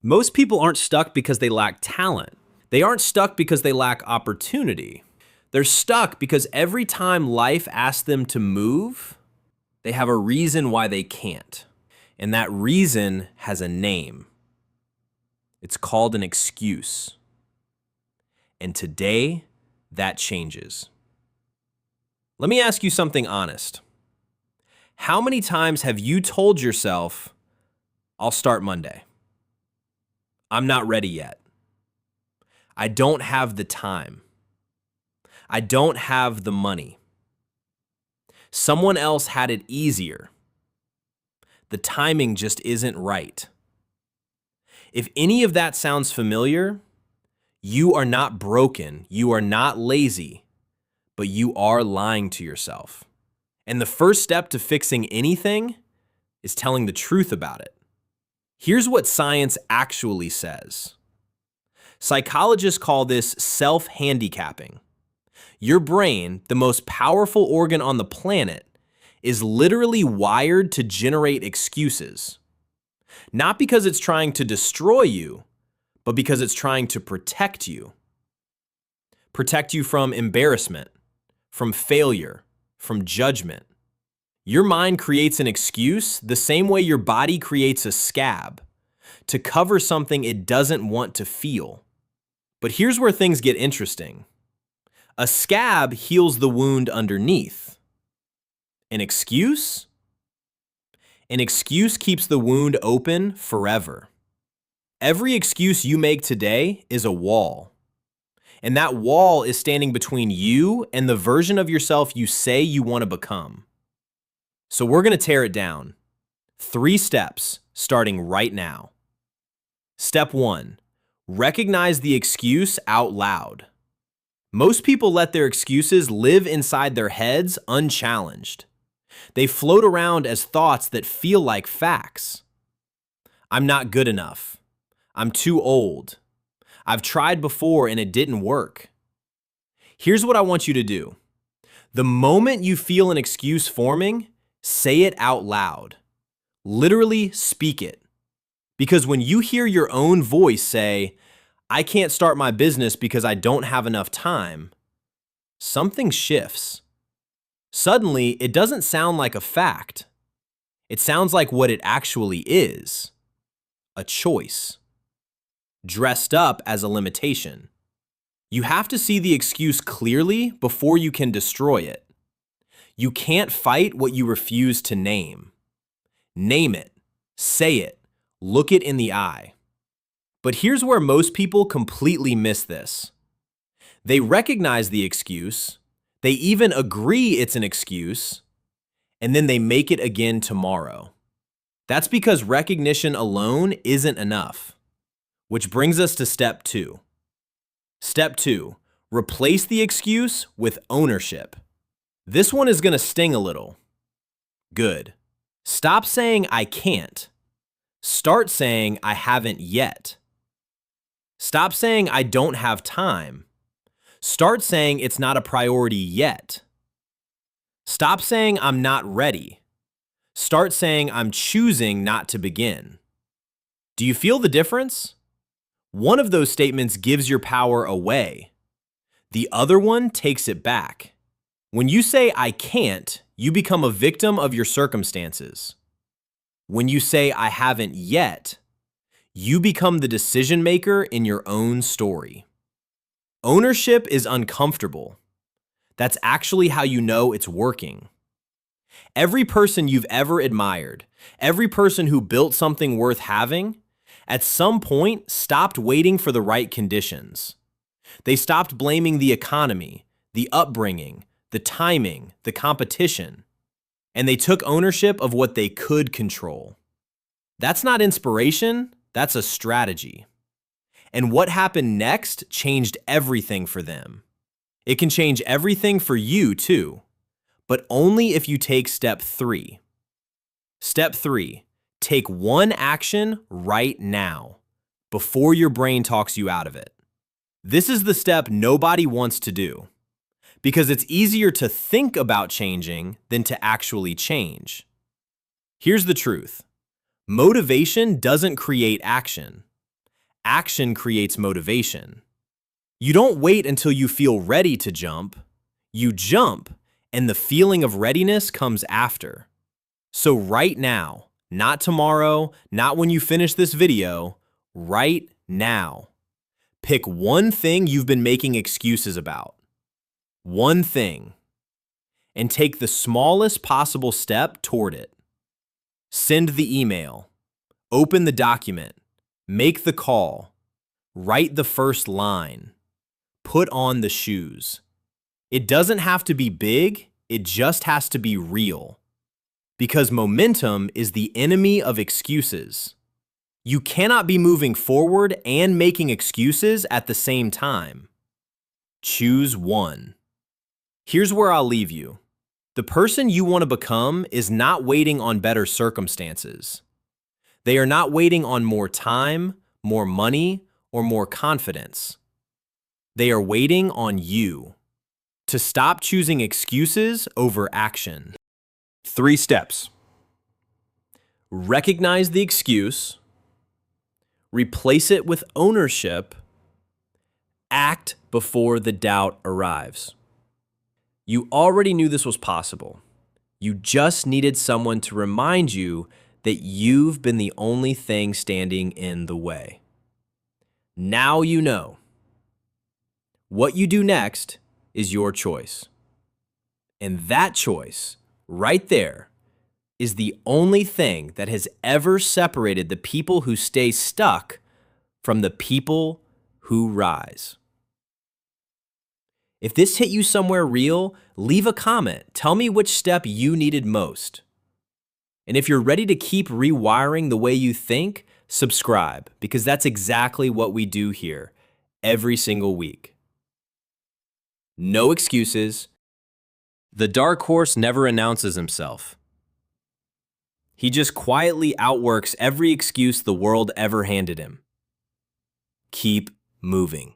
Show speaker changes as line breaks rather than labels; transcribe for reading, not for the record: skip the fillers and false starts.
Most people aren't stuck because they lack talent. They aren't stuck because they lack opportunity. They're stuck because every time life asks them to move, they have a reason why they can't. And that reason has a name. It's called an excuse. And today, that changes. Let me ask you something honest. How many times have you told yourself, I'll start Monday? I'm not ready yet. I don't have the time. I don't have the money. Someone else had it easier. The timing just isn't right. If any of that sounds familiar, you are not broken, you are not lazy, but you are lying to yourself. And the first step to fixing anything is telling the truth about it. Here's what science actually says. Psychologists call this self-handicapping. Your brain, the most powerful organ on the planet, is literally wired to generate excuses. Not because it's trying to destroy you, but because it's trying to protect you. Protect you from embarrassment, from failure, from judgment. Your mind creates an excuse the same way your body creates a scab, to cover something it doesn't want to feel. But here's where things get interesting. A scab heals the wound underneath. An excuse? An excuse keeps the wound open forever. Every excuse you make today is a wall. And that wall is standing between you and the version of yourself you say you want to become. So we're going to tear it down. 3 steps, starting right now. Step 1, recognize the excuse out loud. Most people let their excuses live inside their heads unchallenged. They float around as thoughts that feel like facts. I'm not good enough. I'm too old. I've tried before and it didn't work. Here's what I want you to do. The moment you feel an excuse forming, say it out loud. Literally speak it. Because when you hear your own voice say, I can't start my business because I don't have enough time, something shifts. Suddenly, it doesn't sound like a fact. It sounds like what it actually is, a choice, dressed up as a limitation. You have to see the excuse clearly before you can destroy it. You can't fight what you refuse to name. Name it, say it, look it in the eye. But here's where most people completely miss this. They recognize the excuse, they even agree it's an excuse, and then they make it again tomorrow. That's because recognition alone isn't enough. Which brings us to step 2. Step 2, replace the excuse with ownership. This one is going to sting a little. Good. Stop saying I can't. Start saying I haven't yet. Stop saying I don't have time. Start saying it's not a priority yet. Stop saying I'm not ready. Start saying I'm choosing not to begin. Do you feel the difference? One of those statements gives your power away. The other one takes it back. When you say I can't, you become a victim of your circumstances. When you say I haven't yet, you become the decision maker in your own story. Ownership is uncomfortable. That's actually how you know it's working. Every person you've ever admired, every person who built something worth having, at some point stopped waiting for the right conditions. They stopped blaming the economy, the upbringing, the timing, the competition, and they took ownership of what they could control. That's not inspiration, that's a strategy. And what happened next changed everything for them. It can change everything for you too, but only if you take step 3. Step 3, take one action right now, before your brain talks you out of it. This is the step nobody wants to do, because it's easier to think about changing than to actually change. Here's the truth. Motivation doesn't create action. Action creates motivation. You don't wait until you feel ready to jump. You jump, and the feeling of readiness comes after. So right now, not tomorrow, not when you finish this video, right now. Pick one thing you've been making excuses about. One thing. And take the smallest possible step toward it. Send the email. Open the document. Make the call. Write the first line. Put on the shoes. It doesn't have to be big, it just has to be real. Because momentum is the enemy of excuses. You cannot be moving forward and making excuses at the same time. Choose one. Here's where I'll leave you. The person you want to become is not waiting on better circumstances. They are not waiting on more time, more money, or more confidence. They are waiting on you to stop choosing excuses over action. 3 steps. Recognize the excuse. Replace it with ownership. Act before the doubt arrives. You already knew this was possible. You just needed someone to remind you that you've been the only thing standing in the way. Now you know. What you do next is your choice. And that choice, right there, is the only thing that has ever separated the people who stay stuck from the people who rise. If this hit you somewhere real, leave a comment. Tell me which step you needed most. And if you're ready to keep rewiring the way you think, subscribe, because that's exactly what we do here every single week. No excuses. The dark horse never announces himself. He just quietly outworks every excuse the world ever handed him. Keep moving.